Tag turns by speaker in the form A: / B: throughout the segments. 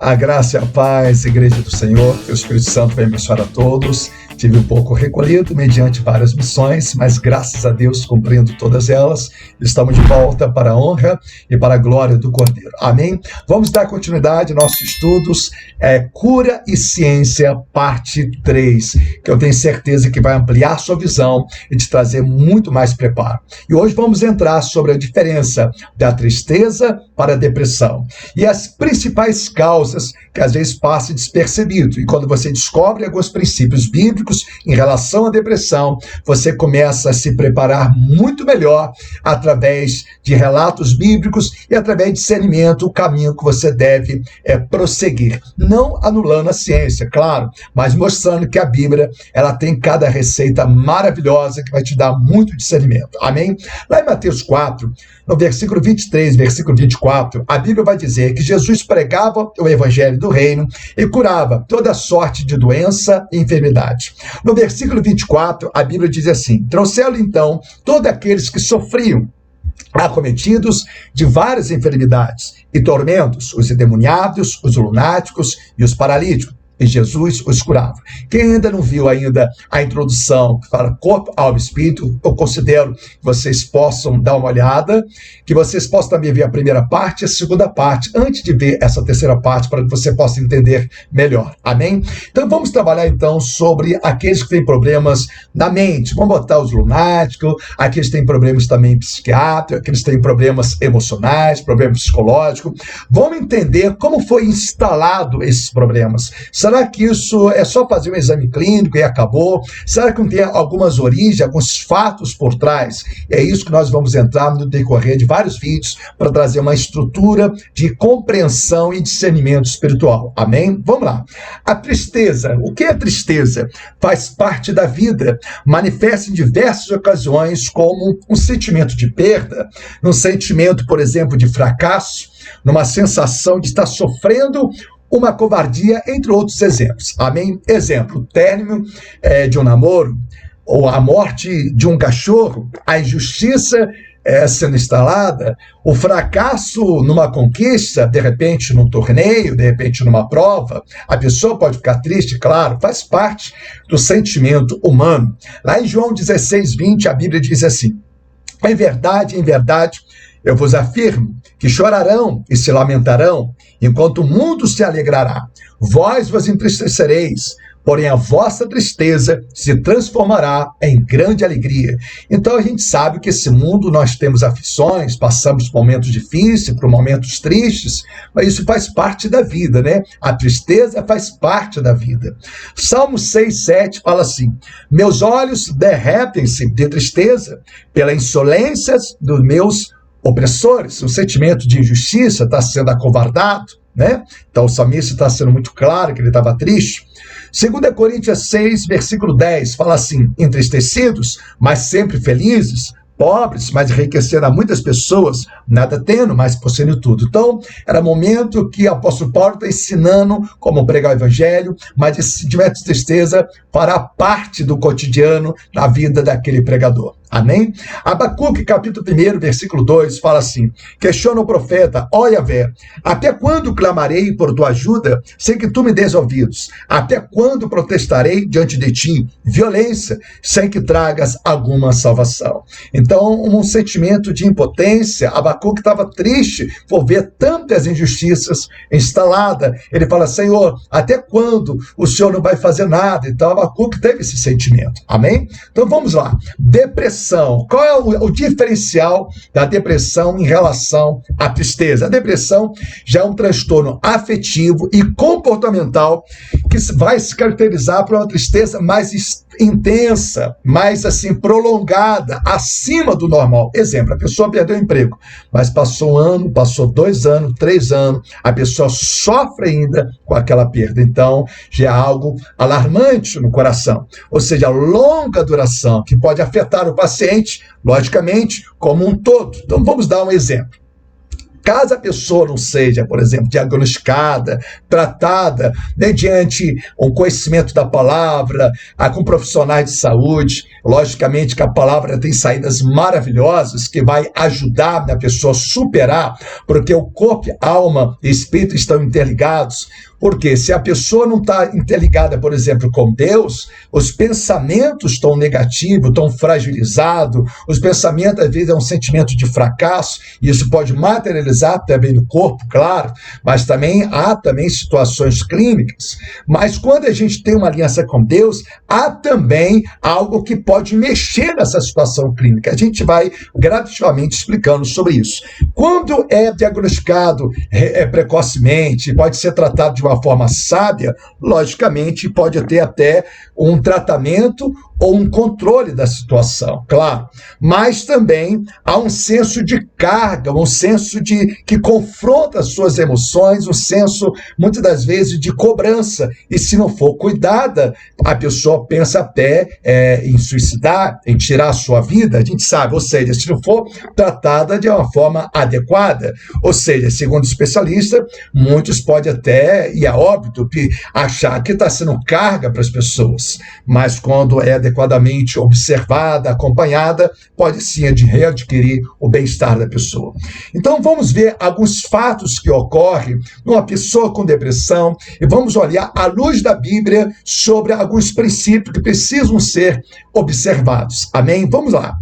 A: A graça e a paz, Igreja do Senhor, que o Espírito Santo venha abençoar a todos. Tive um pouco recolhido mediante várias missões, mas graças a Deus, cumprindo todas elas, estamos de volta para a honra e para a glória do Cordeiro. Amém? Vamos dar continuidade aos nossos estudos, Cura e Ciência, parte 3, que eu tenho certeza que vai ampliar sua visão e te trazer muito mais preparo. E hoje vamos entrar sobre a diferença da tristeza para a depressão e as principais causas que às vezes passa despercebido. E quando você descobre alguns princípios bíblicos em relação à depressão, você começa a se preparar muito melhor através de relatos bíblicos e através de discernimento, o caminho que você deve prosseguir. Não anulando a ciência, claro, mas mostrando que a Bíblia ela tem cada receita maravilhosa que vai te dar muito discernimento. Amém? Lá em Mateus 4, no versículo 23, versículo 24, a Bíblia vai dizer que Jesus pregava o evangelho do reino e curava toda sorte de doença e enfermidade. No versículo 24, a Bíblia diz assim: trouxeram então todos aqueles que sofriam, acometidos de várias enfermidades e tormentos, os endemoniados, os lunáticos e os paralíticos. E Jesus os curava. Quem ainda não viu ainda a introdução que fala corpo, alma e espírito, eu considero que vocês possam dar uma olhada, que vocês possam também ver a primeira parte e a segunda parte, antes de ver essa terceira parte, para que você possa entender melhor. Amém? Então vamos trabalhar então sobre aqueles que têm problemas na mente. Vamos botar os lunáticos, aqueles que têm problemas também psiquiátricos, aqueles que têm problemas emocionais, problemas psicológicos. Vamos entender como foi instalado esses problemas. Será que isso é só fazer um exame clínico e acabou? Será que não tem algumas origens, alguns fatos por trás? É isso que nós vamos entrar no decorrer de vários vídeos para trazer uma estrutura de compreensão e discernimento espiritual. Amém? Vamos lá. A tristeza. O que é tristeza? Faz parte da vida. Manifesta em diversas ocasiões como um sentimento de perda, um sentimento, por exemplo, de fracasso, numa sensação de estar sofrendo uma covardia, entre outros exemplos. Amém? Exemplo, o término de um namoro, ou a morte de um cachorro, a injustiça sendo instalada, o fracasso numa conquista, de repente num torneio, de repente numa prova. A pessoa pode ficar triste, claro, faz parte do sentimento humano. Lá em João 16:20, a Bíblia diz assim: em verdade, eu vos afirmo que chorarão e se lamentarão, enquanto o mundo se alegrará. Vós vos entristecereis, porém a vossa tristeza se transformará em grande alegria. Então a gente sabe que esse mundo nós temos aflições, passamos por momentos difíceis, por momentos tristes, mas isso faz parte da vida, né? A tristeza faz parte da vida. Salmo 6:7 fala assim: meus olhos derretem-se de tristeza pela insolência dos meus opressores. O sentimento de injustiça está sendo acovardado, né? Então o salmista está sendo muito claro que ele estava triste. 2 Coríntios 6, versículo 10, fala assim: entristecidos, mas sempre felizes, pobres, mas enriquecendo a muitas pessoas, nada tendo, mas possuindo tudo. Então, era momento que o apóstolo Paulo está ensinando como pregar o evangelho, mas esse sentimento de tristeza fará parte do cotidiano na vida daquele pregador. Amém? Abacuque, capítulo 1, versículo 2, fala assim: questiona o profeta: ó Yahvé, até quando clamarei por tua ajuda, sem que tu me des ouvidos? Até quando protestarei diante de ti violência, sem que tragas alguma salvação? Então, um sentimento de impotência. Abacuque estava triste por ver tantas injustiças instaladas. Ele fala: Senhor, até quando o Senhor não vai fazer nada? Então, Abacuque teve esse sentimento. Amém? Então, vamos lá. Depressão. Qual é o diferencial da depressão em relação à tristeza? A depressão já é um transtorno afetivo e comportamental que vai se caracterizar por uma tristeza mais intensa, mais assim prolongada, acima do normal. Exemplo, a pessoa perdeu o emprego, mas passou 1 ano, passou 2 anos, 3 anos, a pessoa sofre ainda com aquela perda. Então, já é algo alarmante no coração. Ou seja, longa duração, que pode afetar o paciente, logicamente, como um todo. Então, vamos dar um exemplo. Caso a pessoa não seja, por exemplo, diagnosticada, tratada mediante um conhecimento da palavra, com profissionais de saúde, Logicamente que a palavra tem saídas maravilhosas que vai ajudar a pessoa a superar, porque o corpo, alma e espírito estão interligados. Porque se a pessoa não está interligada, por exemplo, com Deus, os pensamentos estão negativos, estão fragilizados, os pensamentos, às vezes, é um sentimento de fracasso, e isso pode materializar também no corpo, claro, mas também há situações clínicas. Mas quando a gente tem uma aliança com Deus, há também algo que pode mexer nessa situação clínica. A gente vai gradativamente explicando sobre isso. Quando é diagnosticado precocemente, pode ser tratado de uma forma sábia, logicamente pode ter até um tratamento ou um controle da situação, claro. Mas também há um senso de carga, um senso que confronta as suas emoções, um senso, muitas das vezes, de cobrança. E se não for cuidada, a pessoa pensa até em suicidar, em tirar a sua vida, a gente sabe, ou seja, se não for tratada de uma forma adequada. Ou seja, segundo especialista, muitos podem até, e é óbvio, achar que está sendo carga para as pessoas, mas quando é adequadamente observada, acompanhada, pode sim readquirir o bem-estar da pessoa. Então vamos ver alguns fatos que ocorrem numa pessoa com depressão e vamos olhar à luz da Bíblia sobre alguns princípios que precisam ser observados. Amém? Vamos lá.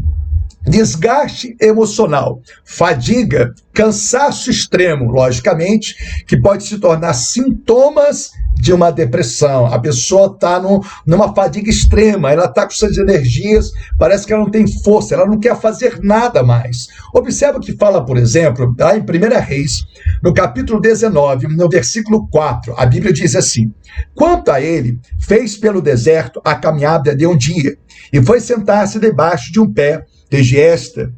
A: Desgaste emocional, fadiga, cansaço extremo, logicamente, que pode se tornar sintomas de uma depressão. A pessoa está numa fadiga extrema, ela está com suas energias, parece que ela não tem força, ela não quer fazer nada mais. Observa que fala, por exemplo, lá em 1 Reis, no capítulo 19, no versículo 4, a Bíblia diz assim: quanto a ele, fez pelo deserto a caminhada de um dia, e foi sentar-se debaixo de um pé de giesta,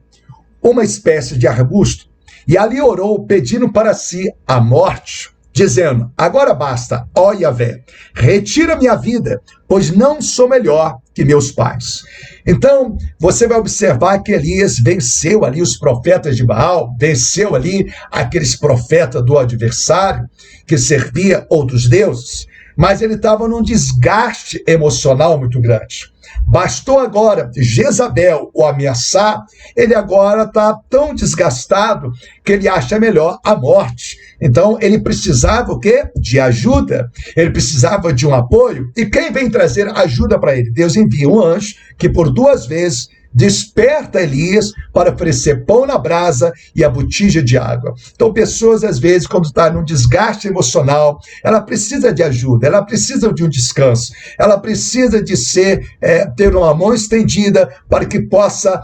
A: uma espécie de arbusto, e ali orou, pedindo para si a morte, dizendo: agora basta, ó Yahvé, retira minha vida, pois não sou melhor que meus pais. Então, você vai observar que Elias venceu ali os profetas de Baal, venceu ali aqueles profetas do adversário, que servia outros deuses, mas ele estava num desgaste emocional muito grande. Bastou agora Jezabel o ameaçar, ele agora está tão desgastado que ele acha melhor a morte. Então ele precisava o quê? De ajuda, ele precisava de um apoio. E quem vem trazer ajuda para ele? Deus envia um anjo que por 2 vezes desperta Elias para oferecer pão na brasa e a botija de água. Então, pessoas, às vezes, quando está num desgaste emocional, ela precisa de ajuda, ela precisa de um descanso, ela precisa de ter uma mão estendida para que possa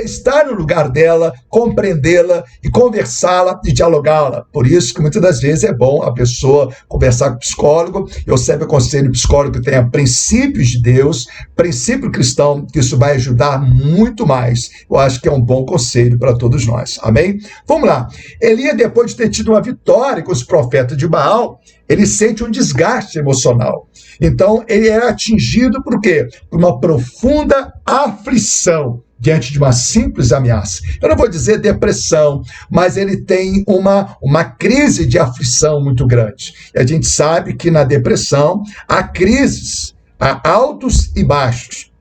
A: estar no lugar dela, compreendê-la e conversá-la e dialogá-la. Por isso que muitas das vezes é bom a pessoa conversar com o psicólogo. Eu sempre aconselho o psicólogo que tenha princípios de Deus, princípio cristão, que isso vai ajudar muito mais. Eu acho que é um bom conselho para todos nós. Amém? Vamos lá. Elias, depois de ter tido uma vitória com os profetas de Baal, ele sente um desgaste emocional. Então, ele é atingido por quê? Por uma profunda aflição diante de uma simples ameaça. Eu não vou dizer depressão, mas ele tem uma crise de aflição muito grande. E a gente sabe que na depressão há crises, há altos e baixos.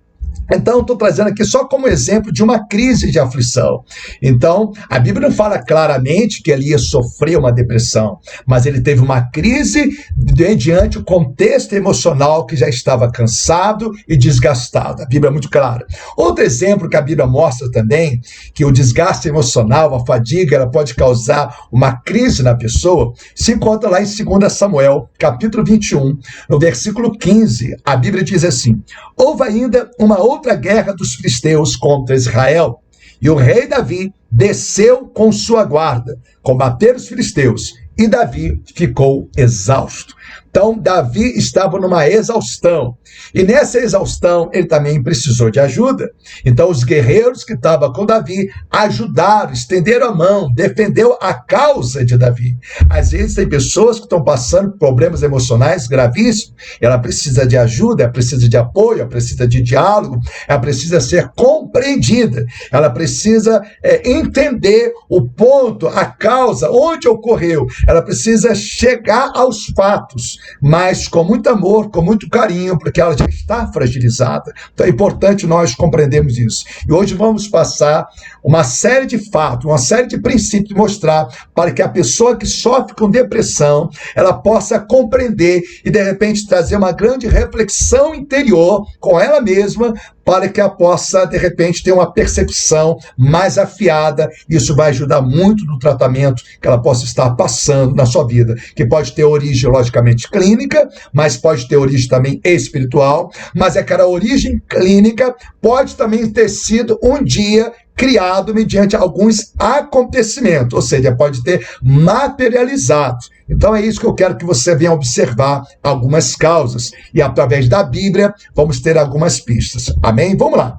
A: Então, estou trazendo aqui só como exemplo de uma crise de aflição. Então, a Bíblia não fala claramente que Elias sofreu uma depressão, mas ele teve uma crise mediante o contexto emocional que já estava cansado e desgastado. A Bíblia é muito clara. Outro exemplo que a Bíblia mostra também, que o desgaste emocional, a fadiga, ela pode causar uma crise na pessoa, se encontra lá em 2 Samuel, capítulo 21, no versículo 15. A Bíblia diz assim: houve ainda uma outra guerra dos filisteus contra Israel, e o rei Davi desceu com sua guarda, combater os filisteus, e Davi ficou exausto. Então, Davi estava numa exaustão. E nessa exaustão, ele também precisou de ajuda. Então, os guerreiros que estavam com Davi ajudaram, estenderam a mão, defendeu a causa de Davi. Às vezes, tem pessoas que estão passando por problemas emocionais gravíssimos. Ela precisa de ajuda, ela precisa de apoio, ela precisa de diálogo, ela precisa ser compreendida. Ela precisa entender o ponto, a causa, onde ocorreu. Ela precisa chegar aos fatos. mas com muito amor, com muito carinho, porque ela já está fragilizada. Então é importante nós compreendermos isso. E hoje vamos passar uma série de fatos, uma série de princípios, mostrar para que a pessoa que sofre com depressão, ela possa compreender e de repente trazer uma grande reflexão interior com ela mesma, para que ela possa, de repente, ter uma percepção mais afiada. Isso vai ajudar muito no tratamento que ela possa estar passando na sua vida, que pode ter origem, logicamente, clínica, mas pode ter origem também espiritual, mas aquela origem clínica pode também ter sido um dia criado mediante alguns acontecimentos, ou seja, pode ter materializado. Então é isso que eu quero que você venha observar algumas causas. E através da Bíblia, vamos ter algumas pistas. Amém? Vamos lá.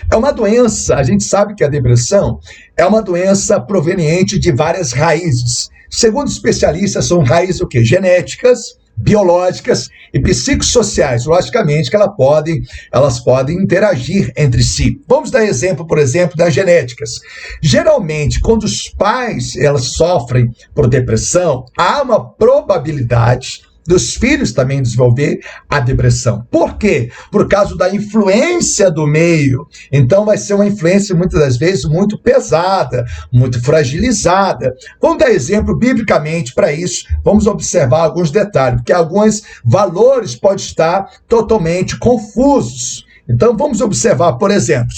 A: É uma doença, a gente sabe que a depressão é uma doença proveniente de várias raízes. Segundo especialistas, são raízes o quê? Genéticas, biológicas e psicossociais. Logicamente que elas podem interagir entre si. Vamos dar exemplo, por exemplo, das genéticas. Geralmente, quando os pais elas sofrem por depressão, há uma probabilidade dos filhos também desenvolver a depressão. Por quê? Por causa da influência do meio. Então vai ser uma influência muitas das vezes muito pesada, muito fragilizada. Vamos dar exemplo biblicamente para isso. Vamos observar alguns detalhes, porque alguns valores podem estar totalmente confusos. Então vamos observar, por exemplo,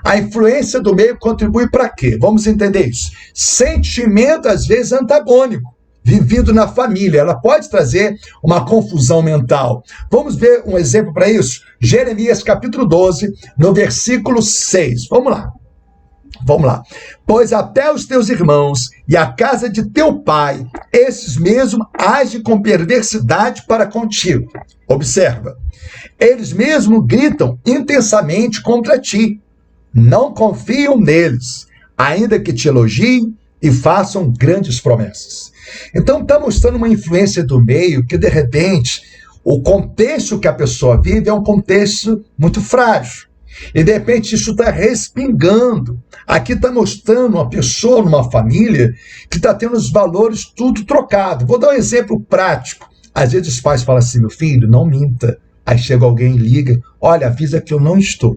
A: a influência do meio contribui para quê? Vamos entender isso. Sentimento às vezes antagônico vivido na família, ela pode trazer uma confusão mental. Vamos ver um exemplo para isso? Jeremias capítulo 12, no versículo 6. Vamos lá. Pois até os teus irmãos e a casa de teu pai, esses mesmos agem com perversidade para contigo. Observa. Eles mesmos gritam intensamente contra ti. Não confiam neles, ainda que te elogiem e façam grandes promessas. Então está mostrando uma influência do meio que, de repente, o contexto que a pessoa vive é um contexto muito frágil. E, de repente, isso está respingando. Aqui está mostrando uma pessoa numa família que está tendo os valores tudo trocado. Vou dar um exemplo prático. Às vezes os pais falam assim, meu filho, não minta. Aí chega alguém e liga, olha, avisa que eu não estou.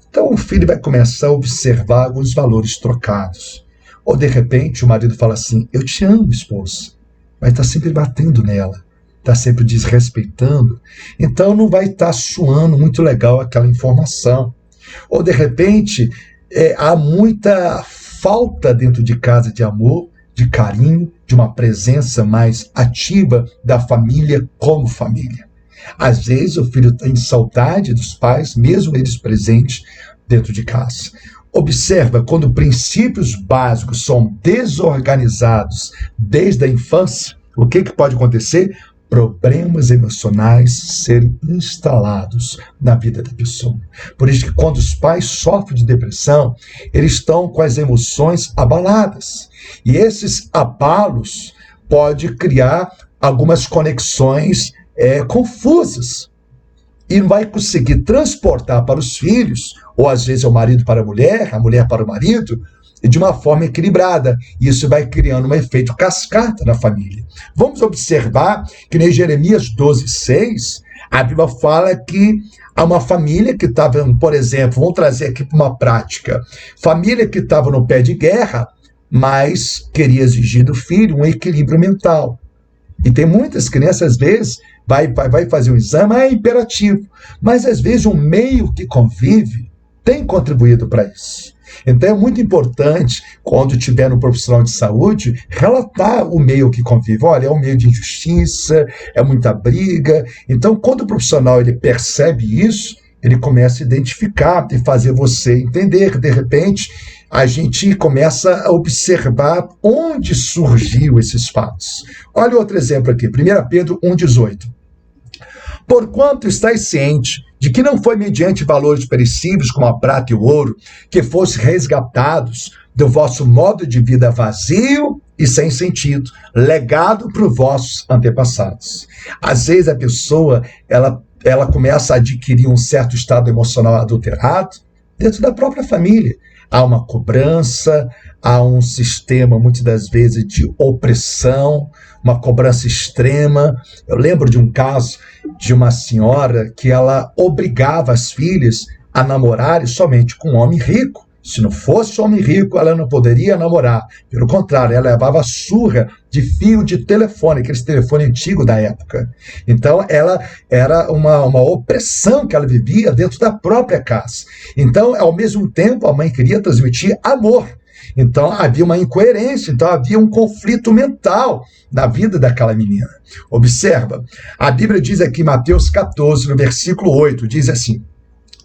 A: Então o filho vai começar a observar alguns valores trocados. Ou, de repente, o marido fala assim, eu te amo, esposa, mas está sempre batendo nela, está sempre desrespeitando, então não vai estar soando muito legal aquela informação. Ou, de repente, há muita falta dentro de casa de amor, de carinho, de uma presença mais ativa da família como família. Às vezes o filho tem saudade dos pais, mesmo eles presentes dentro de casa. Observa, quando princípios básicos são desorganizados desde a infância, o que pode acontecer? Problemas emocionais serem instalados na vida da pessoa. Por isso que quando os pais sofrem de depressão, eles estão com as emoções abaladas. E esses abalos podem criar algumas conexões confusas. E não vai conseguir transportar para os filhos, ou às vezes é o marido para a mulher para o marido, de uma forma equilibrada. E isso vai criando um efeito cascata na família. Vamos observar que em Jeremias 12:6, a Bíblia fala que há uma família que estava, por exemplo, vamos trazer aqui para uma prática, família que estava no pé de guerra, mas queria exigir do filho um equilíbrio mental. E tem muitas crianças, às vezes, vai fazer um exame, é imperativo. Mas, às vezes, o meio que convive tem contribuído para isso. Então, é muito importante, quando tiver no profissional de saúde, relatar o meio que convive. Olha, é um meio de injustiça, é muita briga. Então, quando o profissional ele percebe isso, ele começa a identificar e fazer você entender. De repente, a gente começa a observar onde surgiu esses fatos. Olha outro exemplo aqui, 1 Pedro 1,18. Porquanto estáis ciente de que não foi mediante valores perecíveis como a prata e o ouro, que fosse resgatados do vosso modo de vida vazio e sem sentido, legado para os vossos antepassados. Às vezes a pessoa ela começa a adquirir um certo estado emocional adulterado dentro da própria família. há uma cobrança, há um sistema, muitas das vezes, de opressão, uma cobrança extrema. Eu lembro de um caso de uma senhora que ela obrigava as filhas a namorarem somente com um homem rico. Se não fosse homem rico, ela não poderia namorar. Pelo contrário, ela levava surra de fio de telefone, aquele telefone antigo da época. Então, ela era uma opressão que ela vivia dentro da própria casa. Então, ao mesmo tempo, a mãe queria transmitir amor. Então, havia uma incoerência, então havia um conflito mental na vida daquela menina. Observa, a Bíblia diz aqui, Mateus 14, no versículo 8, diz assim: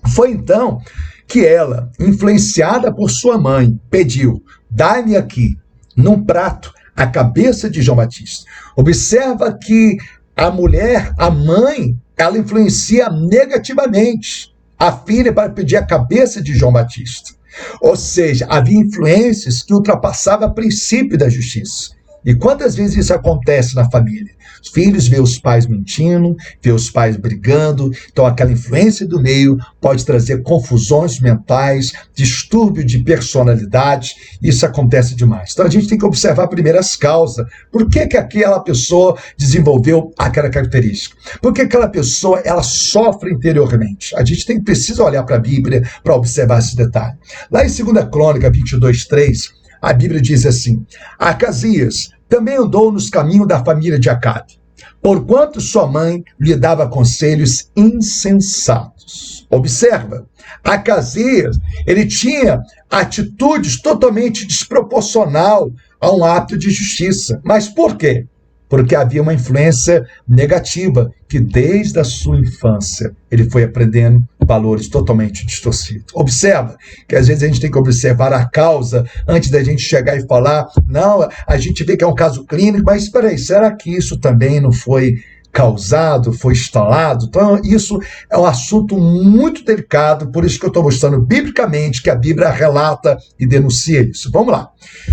A: foi então que ela, influenciada por sua mãe, pediu: dai-me aqui, num prato, a cabeça de João Batista. Observa que a mulher, a mãe, ela influencia negativamente a filha para pedir a cabeça de João Batista. Ou seja, havia influências que ultrapassavam o princípio da justiça. E quantas vezes isso acontece na família? Os filhos veem os pais mentindo, veem os pais brigando, então aquela influência do meio pode trazer confusões mentais, distúrbio de personalidade, isso acontece demais. Então a gente tem que observar primeiro as causas. Por que aquela pessoa desenvolveu aquela característica? Por que aquela pessoa ela sofre interiormente? A gente precisa olhar para a Bíblia para observar esse detalhe. Lá em 2 Crônica 22:3, a Bíblia diz assim: Acasias também andou nos caminhos da família de Acabe, porquanto sua mãe lhe dava conselhos insensatos. Observa, Acasias, ele tinha atitudes totalmente desproporcional a um ato de justiça. Mas por quê? Porque havia uma influência negativa, que desde a sua infância ele foi aprendendo valores totalmente distorcidos. Observa que às vezes a gente tem que observar a causa antes da gente chegar e falar, não, a gente vê que é um caso clínico, mas espera aí, será que isso também não foi causado, foi instalado? Então isso é um assunto muito delicado, por isso que eu estou mostrando biblicamente que a Bíblia relata e denuncia isso. Vamos lá.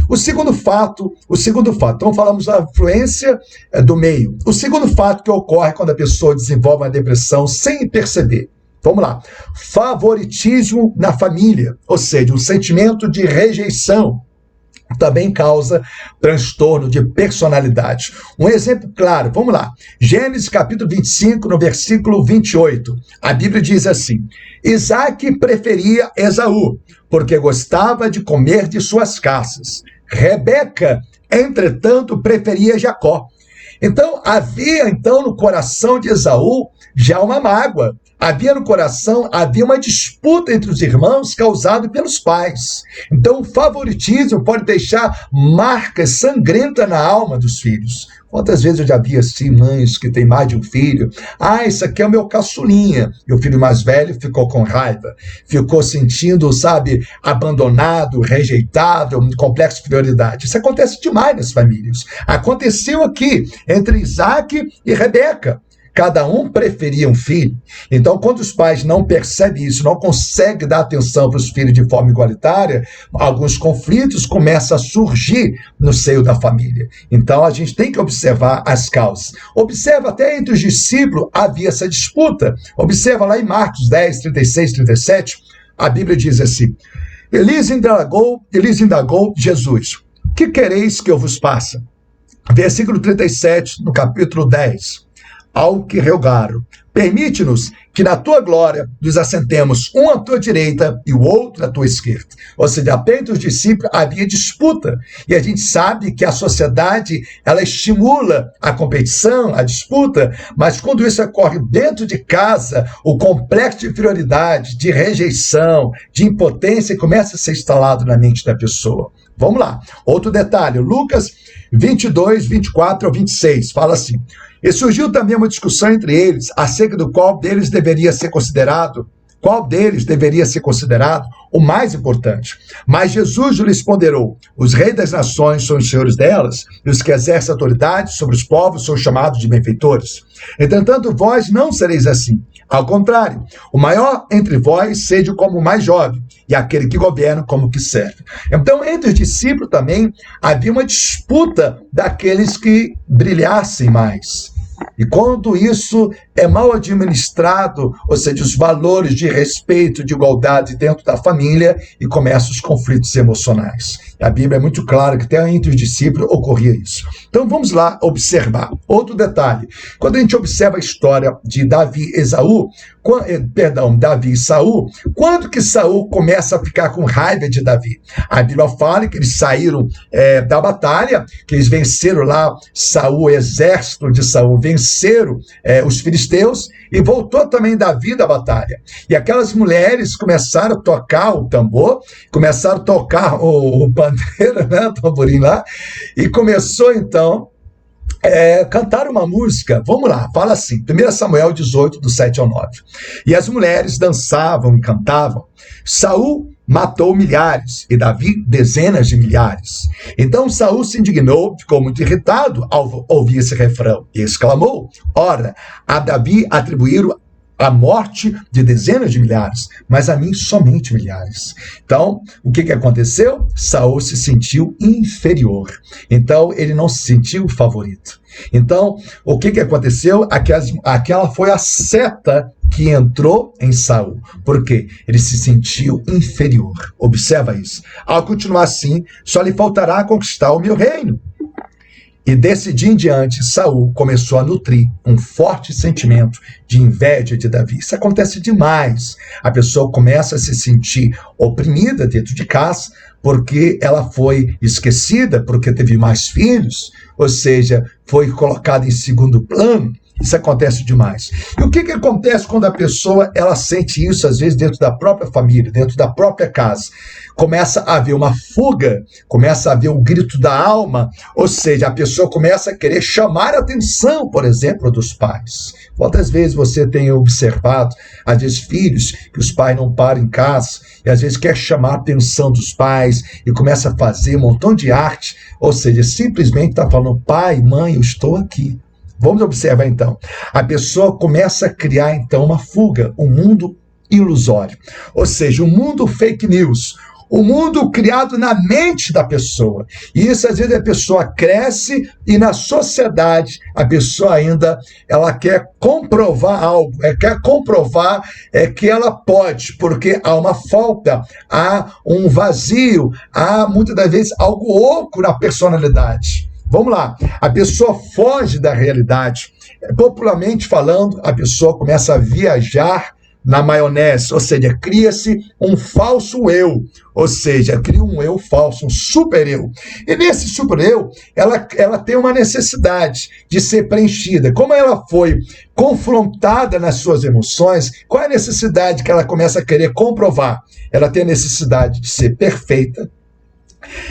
A: O segundo fato, então falamos da influência do meio. O segundo fato que ocorre quando a pessoa desenvolve uma depressão sem perceber. Vamos lá. Favoritismo na família, ou seja, um sentimento de rejeição. Também causa transtorno de personalidade. Um exemplo claro, vamos lá. Gênesis capítulo 25, no versículo 28. A Bíblia diz assim: Isaque preferia Esaú, porque gostava de comer de suas caças. Rebeca, entretanto, preferia Jacó. Então, havia no coração de Esaú já uma mágoa. Havia no coração, havia uma disputa entre os irmãos causada pelos pais. Então, o favoritismo pode deixar marcas sangrentas na alma dos filhos. Quantas vezes eu já vi assim, mães que têm mais de um filho? Isso aqui é o meu caçulinha. E o filho mais velho ficou com raiva, ficou sentindo, abandonado, rejeitado, um complexo de prioridade. Isso acontece demais nas famílias. Aconteceu aqui, entre Isaac e Rebeca. Cada um preferia um filho. Então, quando os pais não percebem isso, não conseguem dar atenção para os filhos de forma igualitária, alguns conflitos começam a surgir no seio da família. Então, a gente tem que observar as causas. Observa, até entre os discípulos havia essa disputa. Observa lá em Marcos 10, 36, 37, a Bíblia diz assim: Elis indagou Jesus: que quereis que eu vos faça? Versículo 37, no capítulo 10. Ao que rogaram: permite-nos que na tua glória nos assentemos, um à tua direita e o outro à tua esquerda. Ou seja, até entre os discípulos havia disputa. E a gente sabe que a sociedade, ela estimula a competição, a disputa, mas quando isso ocorre dentro de casa, o complexo de inferioridade, de rejeição, de impotência começa a ser instalado na mente da pessoa. Vamos lá. Outro detalhe, Lucas 22, 24 ao 26, fala assim: E surgiu também uma discussão entre eles acerca do qual deles deveria ser considerado o mais importante. Mas Jesus lhes ponderou: os reis das nações são os senhores delas, e os que exercem autoridade sobre os povos são chamados de benfeitores. Entretanto, vós não sereis assim. Ao contrário, o maior entre vós seja como o mais jovem, e aquele que governa como que serve. Então, entre os discípulos também havia uma disputa daqueles que brilhassem mais. E quando isso é mal administrado, ou seja, os valores de respeito, de igualdade dentro da família, e começam os conflitos emocionais. A Bíblia é muito clara que até entre os discípulos ocorria isso. Então vamos lá observar. Outro detalhe, quando a gente observa a história de Davi e Saul, quando que Saul começa a ficar com raiva de Davi? A Bíblia fala que eles saíram da batalha, que eles venceram lá Saul, o exército de Saul, venceram os filisteus, e voltou também Davi da batalha. E aquelas mulheres começaram a tocar o tambor, começaram a tocar o pandeiro, né, o tamborim lá, e começou então cantar uma música. Vamos lá, fala assim, 1 Samuel 18, do 7 ao 9. E as mulheres dançavam e cantavam. Saul matou milhares e Davi dezenas de milhares. Então Saul se indignou, ficou muito irritado ao ouvir esse refrão e exclamou: ora, a Davi atribuíram a morte de dezenas de milhares, mas a mim somente milhares. Então, o que aconteceu? Saul se sentiu inferior. Então, ele não se sentiu favorito. Então, o que aconteceu? Aquela foi a seta que entrou em Saul. Por quê? Ele se sentiu inferior. Observa isso. Ao continuar assim, só lhe faltará conquistar o meu reino. E desse dia em diante, Saul começou a nutrir um forte sentimento de inveja de Davi. Isso acontece demais. A pessoa começa a se sentir oprimida dentro de casa, porque ela foi esquecida, porque teve mais filhos, ou seja, foi colocada em segundo plano. Isso acontece demais. E o que acontece quando a pessoa ela sente isso, às vezes, dentro da própria família, dentro da própria casa? Começa a haver uma fuga, começa a haver o grito da alma, ou seja, a pessoa começa a querer chamar a atenção, por exemplo, dos pais. Quantas vezes você tem observado, às vezes, filhos que os pais não param em casa, e às vezes quer chamar a atenção dos pais, e começa a fazer um montão de arte, ou seja, simplesmente está falando: pai, mãe, eu estou aqui. Vamos observar então. A pessoa começa a criar então uma fuga, um mundo ilusório, ou seja, um mundo fake news, o mundo criado na mente da pessoa. E isso, às vezes, a pessoa cresce e na sociedade a pessoa ainda ela quer comprovar algo, quer comprovar que ela pode, porque há uma falta, há um vazio, há muitas das vezes algo oco na personalidade. Vamos lá, a pessoa foge da realidade. Popularmente falando, a pessoa começa a viajar na maionese, ou seja, cria-se um falso eu, ou seja, cria um eu falso, um super eu. E nesse super eu, ela tem uma necessidade de ser preenchida. Como ela foi confrontada nas suas emoções, qual é a necessidade que ela começa a querer comprovar? Ela tem a necessidade de ser perfeita,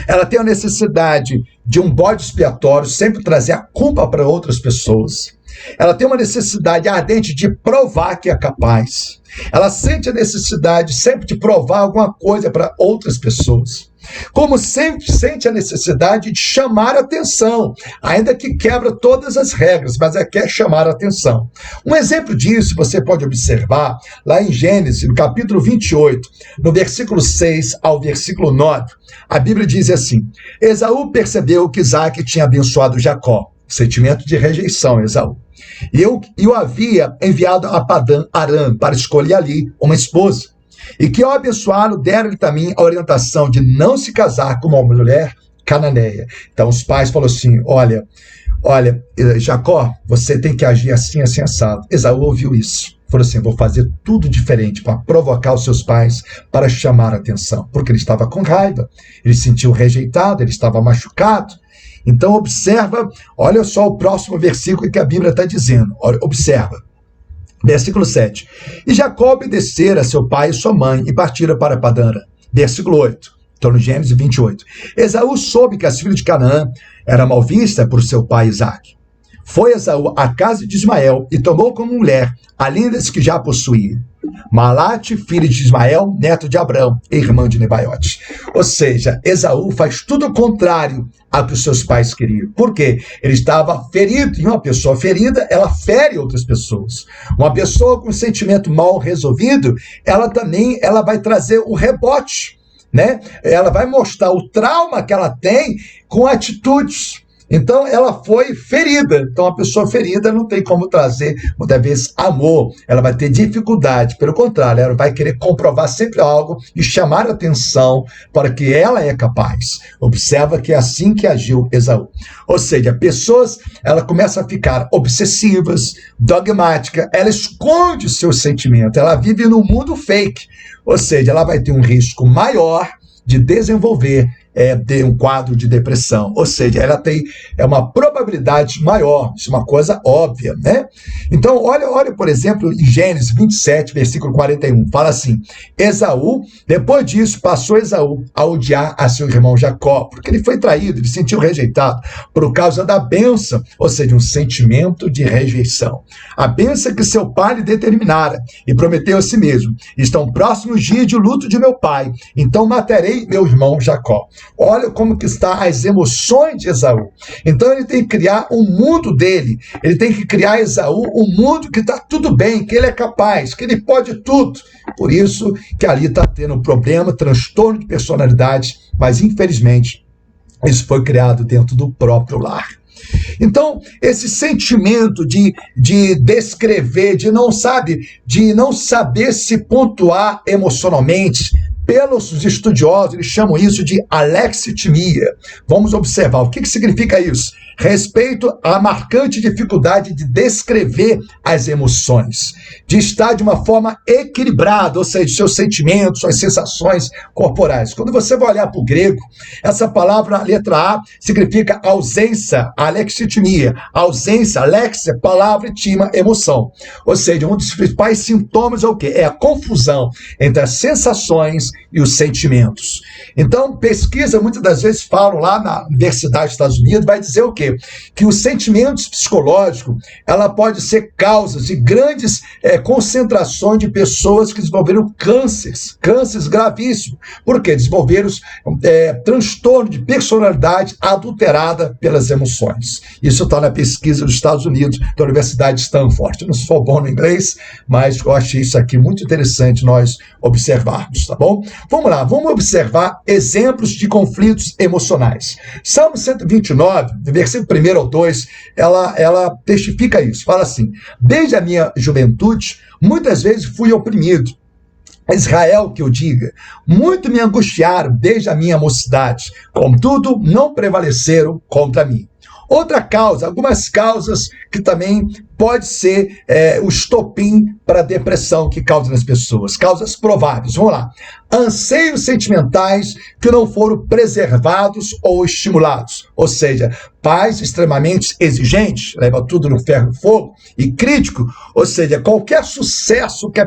A: ela tem a necessidade de um bode expiatório, sempre trazer a culpa para outras pessoas. Ela tem uma necessidade ardente de provar que é capaz. Ela sente a necessidade sempre de provar alguma coisa para outras pessoas. Como sempre sente a necessidade de chamar a atenção, ainda que quebra todas as regras, mas quer chamar a atenção. Um exemplo disso você pode observar lá em Gênesis, no capítulo 28, no versículo 6 ao versículo 9. A Bíblia diz assim: Esaú percebeu que Isaque tinha abençoado Jacó. Sentimento de rejeição, Esaú. E eu havia enviado a Padã Arã para escolher ali uma esposa. E que ao abençoá-lo, deram-lhe também a orientação de não se casar com uma mulher cananeia. Então os pais falaram assim: olha, Jacó, você tem que agir assim, assim, assado. Esaú ouviu isso. Falou assim: vou fazer tudo diferente para provocar os seus pais, para chamar a atenção. Porque ele estava com raiva, ele se sentiu rejeitado, ele estava machucado. Então observa, olha só o próximo versículo que a Bíblia está dizendo. Olha, observa. Versículo 7. E Jacó obedecera a seu pai e sua mãe e partira para Padã Arã. Versículo 8. Então, no Gênesis 28. Esaú soube que as filhas de Canaã eram mal vistas por seu pai Isaque. Foi Esaú à casa de Ismael e tomou como mulher a lindas que já possuía. Malate, filho de Ismael, neto de Abrão, irmã de Nebaiote. Ou seja, Esaú faz tudo o contrário ao que os seus pais queriam. Por quê? Ele estava ferido, e uma pessoa ferida, ela fere outras pessoas. Uma pessoa com sentimento mal resolvido, ela vai trazer o rebote, né? Ela vai mostrar o trauma que ela tem com atitudes. Então, ela foi ferida. Então, a pessoa ferida não tem como trazer, muitas vezes, amor. Ela vai ter dificuldade. Pelo contrário, ela vai querer comprovar sempre algo e chamar a atenção para que ela é capaz. Observa que é assim que agiu Esaú. Ou seja, pessoas, ela começa a ficar obsessivas, dogmática, ela esconde seus sentimentos, ela vive num mundo fake. Ou seja, ela vai ter um risco maior de desenvolver de um quadro de depressão, ou seja, ela tem uma probabilidade maior, isso é uma coisa óbvia, né? Então, olha, por exemplo, em Gênesis 27, versículo 41, fala assim, Esaú, depois disso, passou Esaú a odiar a seu irmão Jacó, porque ele foi traído, ele se sentiu rejeitado, por causa da bênção, ou seja, um sentimento de rejeição. A bênção que seu pai lhe determinara, e prometeu a si mesmo, estão próximos dias de luto de meu pai, então matarei meu irmão Jacó. Olha como que está as emoções de Esaú. Então ele tem que criar um mundo dele. Ele tem que criar Esaú um mundo que está tudo bem, que ele é capaz, que ele pode tudo. Por isso que ali está tendo um problema, transtorno de personalidade, mas infelizmente isso foi criado dentro do próprio lar. Então, esse sentimento de descrever, de não saber se pontuar emocionalmente, pelos estudiosos, eles chamam isso de alexitimia. Vamos observar o que significa isso. Respeito à marcante dificuldade de descrever as emoções, de estar de uma forma equilibrada, ou seja, seus sentimentos, suas sensações corporais. Quando você vai olhar para o grego, essa palavra, a letra A, significa ausência, alexitimia. Ausência, alexia, palavra e tima, emoção. Ou seja, um dos principais sintomas é o quê? É a confusão entre as sensações e os sentimentos. Então, pesquisa, muitas das vezes falam lá na Universidade dos Estados Unidos, vai dizer o quê? Que os sentimentos psicológicos, ela pode ser causas de grandes concentrações de pessoas que desenvolveram cânceres gravíssimos. Por quê? Desenvolveram transtorno de personalidade adulterada pelas emoções. Isso está na pesquisa dos Estados Unidos, da Universidade de Stanford. Eu não sou bom no inglês, mas eu achei isso aqui muito interessante nós observarmos, tá bom? Vamos lá, vamos observar exemplos de conflitos emocionais. Salmo 129, versículo 1 ao 2, ela testifica isso. Fala assim, desde a minha juventude, muitas vezes fui oprimido. Israel, que eu diga, muito me angustiaram desde a minha mocidade, contudo não prevaleceram contra mim. Outra causa, algumas causas que também pode ser o estopim para a depressão que causa nas pessoas. Causas prováveis, vamos lá. Anseios sentimentais que não foram preservados ou estimulados. Ou seja, pais extremamente exigentes, leva tudo no ferro e fogo, e crítico, ou seja, qualquer sucesso que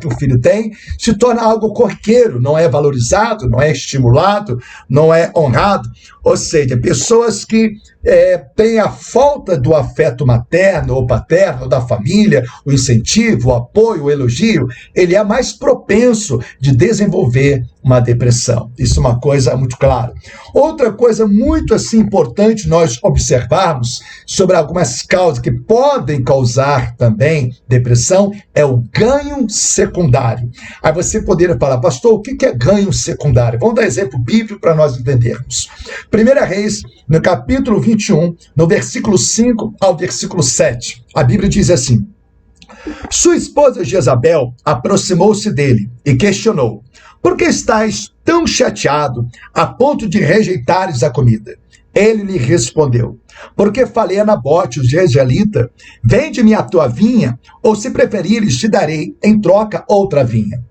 A: o filho tem, se torna algo corriqueiro, não é valorizado, não é estimulado, não é honrado. Ou seja, pessoas que têm a falta do afeto materno ou paterno, da família, o incentivo, o apoio, o elogio, ele é mais propenso de desenvolver uma depressão. Isso é uma coisa muito clara. Outra coisa muito importante nós observarmos sobre algumas causas que podem causar também depressão é o ganho secundário. Aí você poderia falar, pastor, o que é ganho secundário? Vamos dar exemplo bíblico para nós entendermos. 1 Reis, no capítulo 21, no versículo 5 ao versículo 7, a Bíblia diz assim, sua esposa Jezabel aproximou-se dele e questionou, por que estás tão chateado a ponto de rejeitares a comida? Ele lhe respondeu, porque falei a Nabote, o jezreelita, vende-me a tua vinha, ou se preferires te darei em troca outra vinha.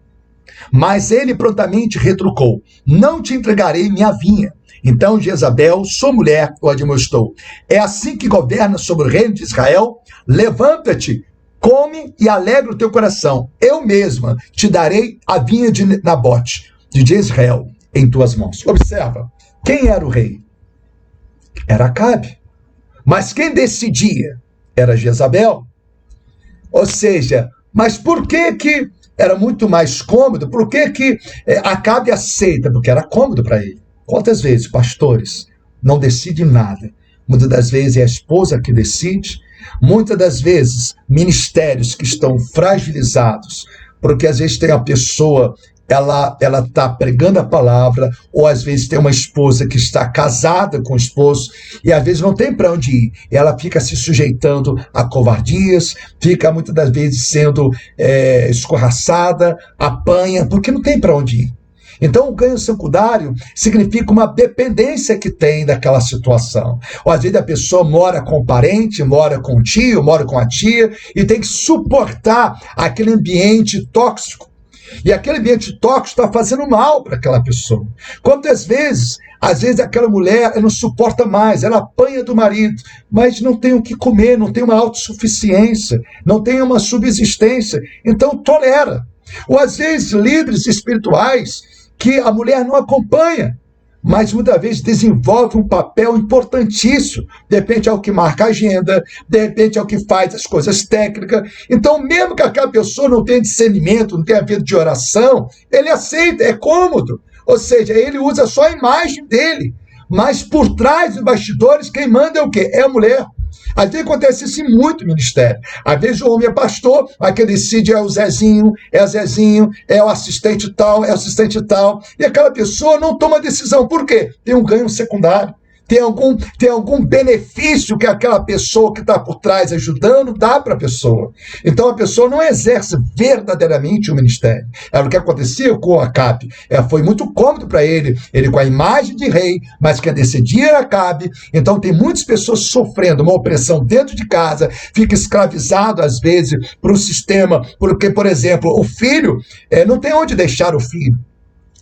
A: Mas ele prontamente retrucou, não te entregarei minha vinha. Então Jezabel, sua mulher, o admoestou, é assim que governa sobre o reino de Israel? Levanta-te, come e alegra o teu coração. Eu mesma te darei a vinha de Nabote, de Jezreel, em tuas mãos. Observa, quem era o rei? Era Acabe. Mas quem decidia? Era Jezabel. Ou seja, mas por que era muito mais cômodo? Por que Acabe aceita? Porque era cômodo para ele. Quantas vezes pastores não decidem nada? Muitas das vezes é a esposa que decide. Muitas das vezes, ministérios que estão fragilizados, porque às vezes tem a pessoa ela está pregando a palavra, ou às vezes tem uma esposa que está casada com o esposo, e às vezes não tem para onde ir, e ela fica se sujeitando a covardias, fica muitas das vezes sendo escorraçada, apanha, porque não tem para onde ir. Então, o ganho secundário significa uma dependência que tem daquela situação. Ou às vezes a pessoa mora com o parente, mora com o tio, mora com a tia, e tem que suportar aquele ambiente tóxico. E aquele ambiente tóxico está fazendo mal para aquela pessoa. Quantas vezes, às vezes aquela mulher não suporta mais, ela apanha do marido, mas não tem o que comer, não tem uma autossuficiência, não tem uma subsistência, então tolera. Ou às vezes líderes espirituais que a mulher não acompanha, mas muitas vezes desenvolve um papel importantíssimo. De repente é o que marca a agenda, de repente é o que faz as coisas técnicas. Então, mesmo que aquela pessoa não tenha discernimento, não tenha vida de oração, ele aceita, é cômodo. Ou seja, ele usa só a imagem dele, mas por trás dos bastidores, quem manda é o quê? É a mulher. Às vezes acontece isso em muito ministério. Às vezes o homem é pastor, mas quem decide é o Zezinho, é o assistente tal, é o assistente tal. E aquela pessoa não toma decisão. Por quê? Tem um ganho secundário. Tem algum benefício que aquela pessoa que está por trás ajudando dá para a pessoa. Então a pessoa não exerce verdadeiramente o ministério. Era o que acontecia com Acabe. Foi muito cômodo para ele com a imagem de rei, mas quem decidia era Acabe. Então tem muitas pessoas sofrendo uma opressão dentro de casa, fica escravizado às vezes para o sistema, porque, por exemplo, o filho não tem onde deixar o filho.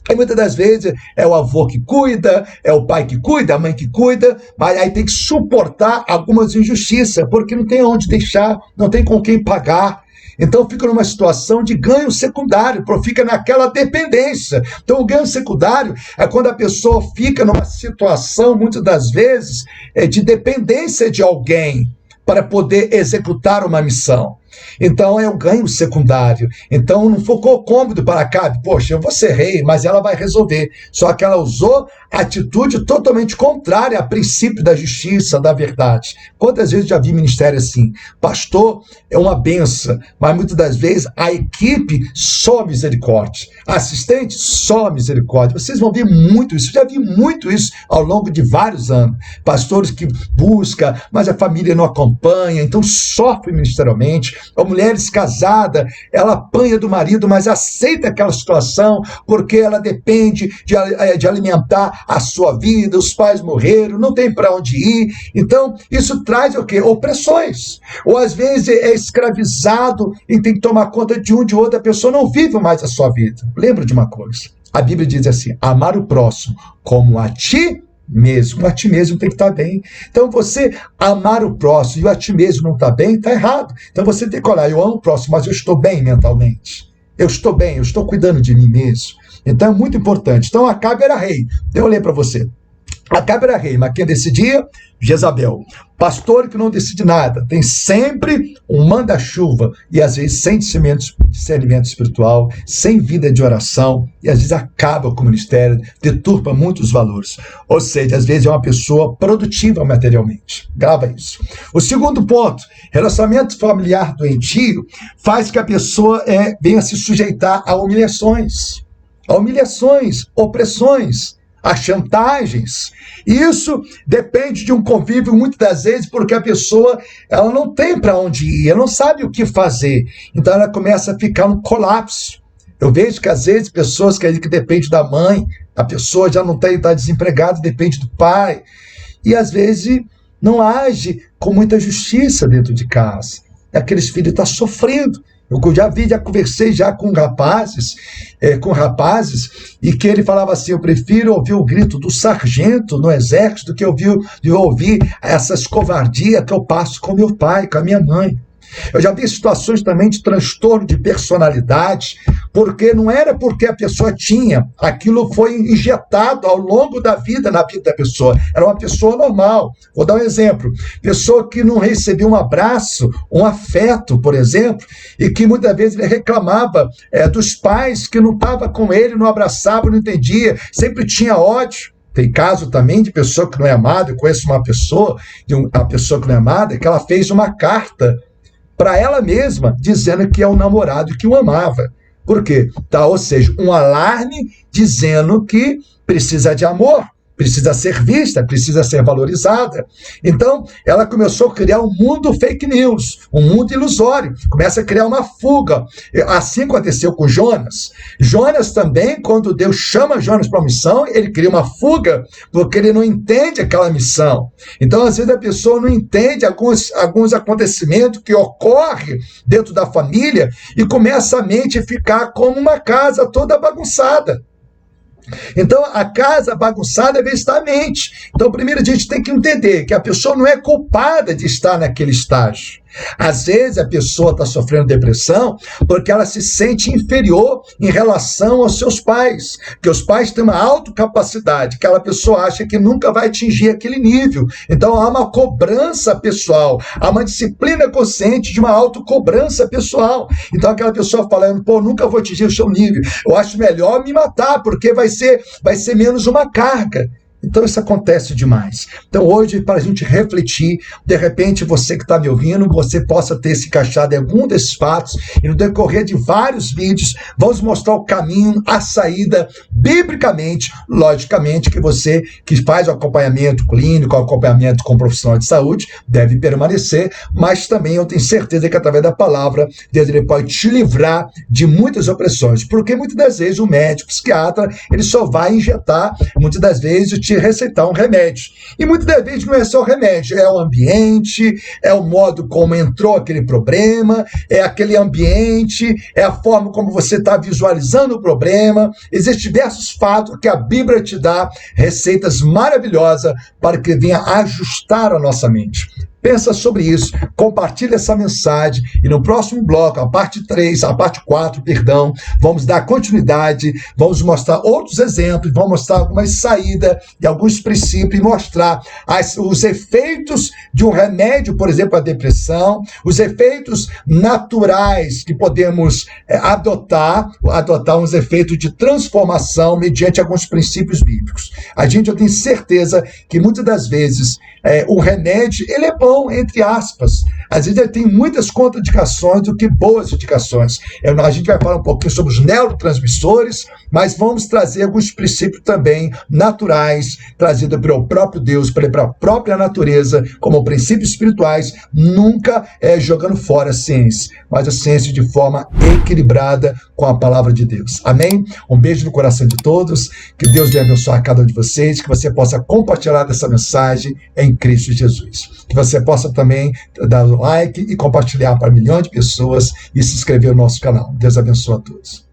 A: E muitas das vezes é o avô que cuida, é o pai que cuida, a mãe que cuida, mas aí tem que suportar algumas injustiças, porque não tem onde deixar, não tem com quem pagar. Então fica numa situação de ganho secundário, fica naquela dependência. Então o ganho secundário é quando a pessoa fica numa situação, muitas das vezes, de dependência de alguém para poder executar uma missão. Então é um ganho secundário. Então não ficou cômodo para Acabe. Poxa, eu vou ser rei, mas ela vai resolver. Só que ela usou atitude totalmente contrária ao princípio da justiça, da verdade. Quantas vezes já vi ministério assim? Pastor é uma benção, mas muitas das vezes a equipe só misericórdia. Assistente só misericórdia. Vocês vão ver muito isso. Eu já vi muito isso ao longo de vários anos. Pastores que buscam, mas a família não acompanha, então sofre ministerialmente. Ou mulheres casadas, ela apanha do marido, mas aceita aquela situação porque ela depende de alimentar a sua vida, os pais morreram, não tem para onde ir. Então, isso traz o quê? Opressões. Ou às vezes é escravizado e tem que tomar conta de de outra pessoa, não vive mais a sua vida. Lembra de uma coisa, a Bíblia diz assim, amar o próximo como a ti mesmo. A ti mesmo tem que estar bem. Então você amar o próximo e a ti mesmo não está bem, está errado. Então você tem que olhar, eu amo o próximo, mas eu estou bem mentalmente. Eu estou bem, eu estou cuidando de mim mesmo. Então é muito importante. Então Acabe era rei. Eu ler para você. Acabe era rei, mas quem decidia? Jezabel. Pastor que não decide nada, tem sempre um manda-chuva e às vezes sem discernimento espiritual, sem vida de oração e às vezes acaba com o ministério, deturpa muitos valores. Ou seja, às vezes é uma pessoa produtiva materialmente. Grava isso. O segundo ponto, relacionamento familiar doentio faz que a pessoa venha se sujeitar a humilhações, opressões, a chantagens. Isso depende de um convívio muitas das vezes porque a pessoa ela não tem para onde ir, ela não sabe o que fazer. Então ela começa a ficar um colapso. Eu vejo que às vezes pessoas que dependem da mãe, a pessoa já não está desempregada, depende do pai, e às vezes não age com muita justiça dentro de casa. Aqueles filhos estão sofrendo. Eu já conversei com rapazes, e que ele falava assim, eu prefiro ouvir o grito do sargento no exército do que ouvir essas covardias que eu passo com meu pai, com a minha mãe. Eu já vi situações também de transtorno de personalidade, porque não era porque a pessoa tinha, aquilo foi injetado ao longo da vida, na vida da pessoa. Era uma pessoa normal. Vou dar um exemplo. Pessoa que não recebia um abraço, um afeto, por exemplo, e que muitas vezes ele reclamava dos pais que não estavam com ele, não abraçavam, não entendia, sempre tinha ódio. Tem caso também de pessoa que não é amada. Eu conheço uma pessoa que não é amada, que ela fez uma carta para ela mesma, dizendo que é o namorado que o amava. Por quê? Tá, ou seja, um alarme dizendo que precisa de amor, precisa ser vista, precisa ser valorizada. Então, ela começou a criar um mundo fake news, um mundo ilusório, começa a criar uma fuga. Assim aconteceu com Jonas. Jonas também, quando Deus chama Jonas para uma missão, ele cria uma fuga, porque ele não entende aquela missão. Então, às vezes, a pessoa não entende alguns acontecimentos que ocorrem dentro da família e começa a mente a ficar como uma casa toda bagunçada. Então, a casa bagunçada deve estar a mente. Então, primeiro a gente tem que entender que a pessoa não é culpada de estar naquele estágio. Às vezes, a pessoa está sofrendo depressão porque ela se sente inferior em relação aos seus pais, que os pais têm uma autocapacidade, que aquela pessoa acha que nunca vai atingir aquele nível. Então, há uma cobrança pessoal, há uma disciplina consciente de uma autocobrança pessoal. Então, aquela pessoa falando, pô, nunca vou atingir o seu nível, eu acho melhor me matar, porque vai ser menos uma carga. Então isso acontece demais. Então hoje, para a gente refletir, de repente você que está me ouvindo, você possa ter se encaixado em algum desses fatos, e no decorrer de vários vídeos, vamos mostrar o caminho, a saída, biblicamente, logicamente, que você que faz o acompanhamento clínico, o acompanhamento com profissional de saúde, deve permanecer, mas também eu tenho certeza que através da palavra, Deus ele pode te livrar de muitas opressões, porque muitas das vezes o médico, o psiquiatra, ele só vai injetar, muitas das vezes, te receitar um remédio. E muitas das vezes não é só o remédio, é o ambiente, é o modo como entrou aquele problema, é aquele ambiente, é a forma como você está visualizando o problema. Existem diversos fatos que a Bíblia te dá, receitas maravilhosas para que venha ajustar a nossa mente. Pensa sobre isso, compartilha essa mensagem e no próximo bloco, a parte 4, vamos dar continuidade, vamos mostrar outros exemplos, vamos mostrar algumas saídas e alguns princípios e mostrar os efeitos de um remédio, por exemplo, a depressão, os efeitos naturais que podemos adotar uns efeitos de transformação mediante alguns princípios bíblicos. Eu tenho certeza que muitas das vezes o remédio, ele é bom, entre aspas. Às vezes ele tem muitas contraindicações do que boas indicações. A gente vai falar um pouquinho sobre os neurotransmissores, mas vamos trazer alguns princípios também naturais, trazidos pelo próprio Deus, pela própria natureza, como princípios espirituais, nunca jogando fora a ciência, mas a ciência de forma equilibrada com a palavra de Deus. Amém? Um beijo no coração de todos, que Deus venha abençoar cada um de vocês, que você possa compartilhar dessa mensagem em Cristo Jesus. Que você possa também dar o like e compartilhar para milhões de pessoas e se inscrever no nosso canal. Deus abençoe a todos.